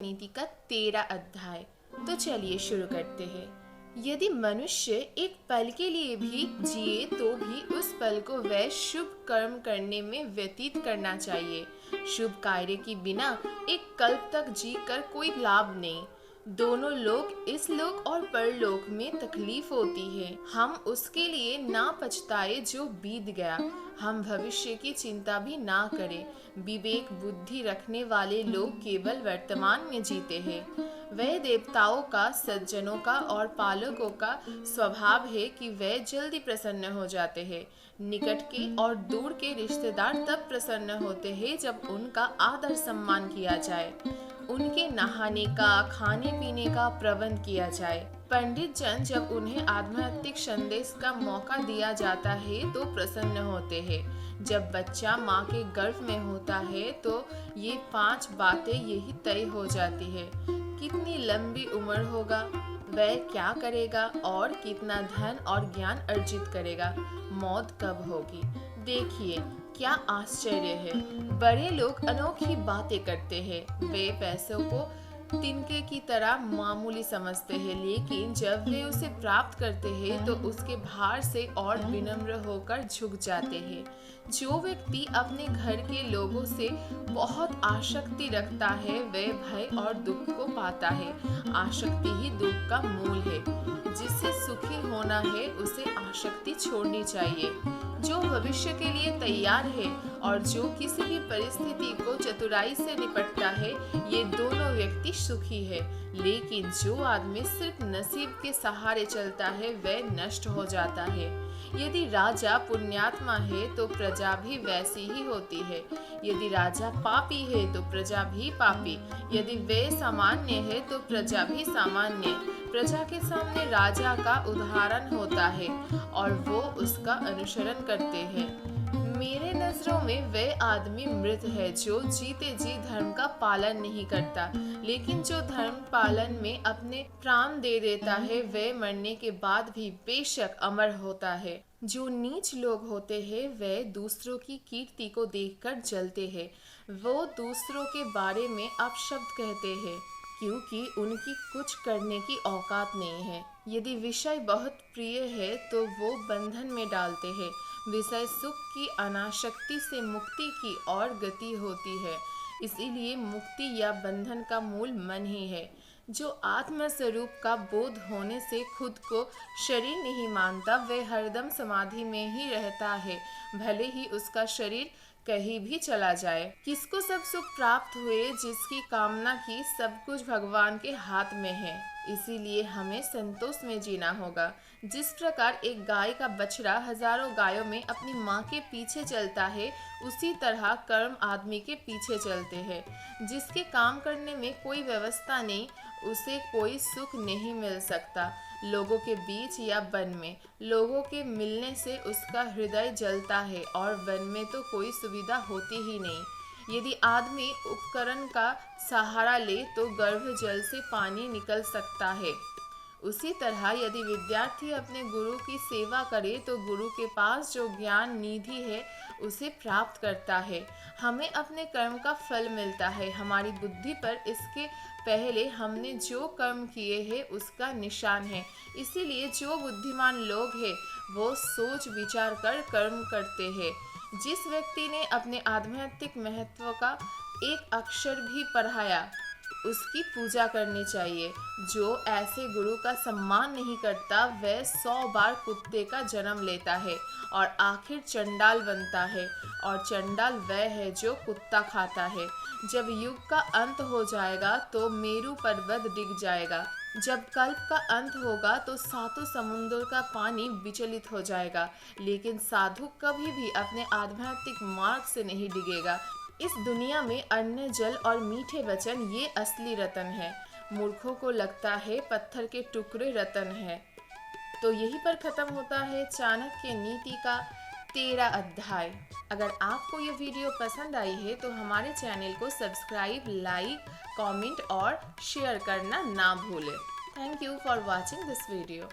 नीति का 13 अध्याय। तो चलिए शुरू करते हैं। यदि मनुष्य एक पल के लिए भी जिए तो भी उस पल को वह शुभ कर्म करने में व्यतीत करना चाहिए। शुभ कार्य के बिना एक कल्प तक जी कर कोई लाभ नहीं। दोनों लोक, इस लोक और परलोक में तकलीफ होती है। हम उसके लिए ना पछताए जो बीत गया। हम भविष्य की चिंता भी ना करें। विवेक बुद्धि रखने वाले लोग केवल वर्तमान में जीते हैं। वह देवताओं का, सज्जनों का और पालकों का स्वभाव है कि वे जल्दी प्रसन्न हो जाते हैं। निकट के और दूर के रिश्तेदार तब प्रसन्न होते हैं जब उनका आदर सम्मान किया जाए, उनके नहाने का, खाने पीने का प्रबंध किया जाए। पंडित जन जब उन्हें आध्यात्मिक संदेश का मौका दिया जाता है तो प्रसन्न होते हैं। जब बच्चा माँ के गर्भ में होता है तो ये 5 बातें यही तय हो जाती है। कितनी लंबी उम्र होगा, वह क्या करेगा और कितना धन और ज्ञान अर्जित करेगा, मौत कब होगी। देखिए क्या आश्चर्य है। बड़े लोग अनोखी बातें करते हैं। वे पैसों को तिनके की तरह मामूली समझते हैं, लेकिन जब वे उसे प्राप्त करते हैं तो उसके भार से और विनम्र होकर झुक जाते हैं। जो व्यक्ति अपने घर के लोगों से बहुत आसक्ति रखता है वह भय और दुख को पाता है। आसक्ति ही दुख का मूल है। जिसे सुखी होना है उसे आसक्ति छोड़नी चाहिए। जो भविष्य के लिए तैयार है और जो किसी भी परिस्थिति को चतुराई से निपटता है, ये दोनों व्यक्ति सुखी है। लेकिन जो आदमी सिर्फ नसीब के सहारे चलता है वह नष्ट हो जाता है। यदि राजा पुण्यात्मा है तो प्रजा भी वैसी ही होती है। यदि राजा पापी है तो प्रजा भी पापी। यदि वे सामान्य है तो प्रजा भी सामान्य। प्रजा के सामने राजा का उदाहरण होता है और वो उसका अनुसरण करते हैं। मेरे नजरों में वह आदमी मृत है जो जीते जी धर्म का पालन नहीं करता, लेकिन जो धर्म पालन में अपने प्राण दे देता है वह मरने के बाद भी बेशक अमर होता है। जो नीच लोग होते हैं वे दूसरों की कीर्ति को देखकर जलते हैं। वो दूसरों के बारे में अपशब्द कहते हैं क्योंकि उनकी कुछ करने की औकात नहीं है। यदि विषय बहुत प्रिय है तो वो बंधन में डालते हैं। विषय सुख की अनासक्ति से मुक्ति की और गति होती है। इसीलिए मुक्ति या बंधन का मूल मन ही है। जो आत्म स्वरूप का बोध होने से खुद को शरीर नहीं मानता वह हरदम समाधि में ही रहता है, भले ही उसका शरीर कहीं भी चला जाए। किसको सब सुख प्राप्त हुए, जिसकी कामना की सब कुछ भगवान के हाथ में है। इसीलिए हमें संतोष में जीना होगा। जिस प्रकार एक गाय का बछड़ा हजारों गायों में अपनी माँ के पीछे चलता है, उसी तरह कर्म आदमी के पीछे चलते हैं। जिसके काम करने में कोई व्यवस्था नहीं उसे कोई सुख नहीं मिल सकता। लोगों के बीच या वन में लोगों के मिलने से उसका हृदय जलता है और वन में तो कोई सुविधा होती ही नहीं। यदि आदमी उपकरण का सहारा ले तो गर्भ जल से पानी निकल सकता है। उसी तरह यदि विद्यार्थी अपने गुरु की सेवा करे तो गुरु के पास जो ज्ञान निधि है उसे प्राप्त करता है। हमें अपने कर्म का फल मिलता है। हमारी बुद्धि पर इसके पहले हमने जो कर्म किए हैं उसका निशान है। इसीलिए जो बुद्धिमान लोग हैं वो सोच विचार कर कर्म करते हैं। जिस व्यक्ति ने अपने आध्यात्मिक महत्व का एक अक्षर भी पढ़ाया उसकी पूजा करनी चाहिए। जो ऐसे गुरु का सम्मान नहीं करता वह 100 बार कुत्ते का जन्म लेता है और आखिर चंडाल बनता है। और चंडाल वह है जो कुत्ता खाता है। जब युग का अंत हो जाएगा तो मेरू पर्वत डिग जाएगा। जब कल्प का अंत होगा तो 7 समुद्र का पानी विचलित हो जाएगा, लेकिन साधु कभी भी अपने आध्यात्मिक मार्ग से नहीं डिगेगा। इस दुनिया में अन्न, जल और मीठे वचन ये असली रतन है। मूर्खों को लगता है पत्थर के टुकड़े रतन है। तो यहीं पर खत्म होता है चाणक्य नीति का 13 अध्याय। अगर आपको ये वीडियो पसंद आई है तो हमारे चैनल को सब्सक्राइब, लाइक, कमेंट और शेयर करना ना भूलें। Thank you for watching this video.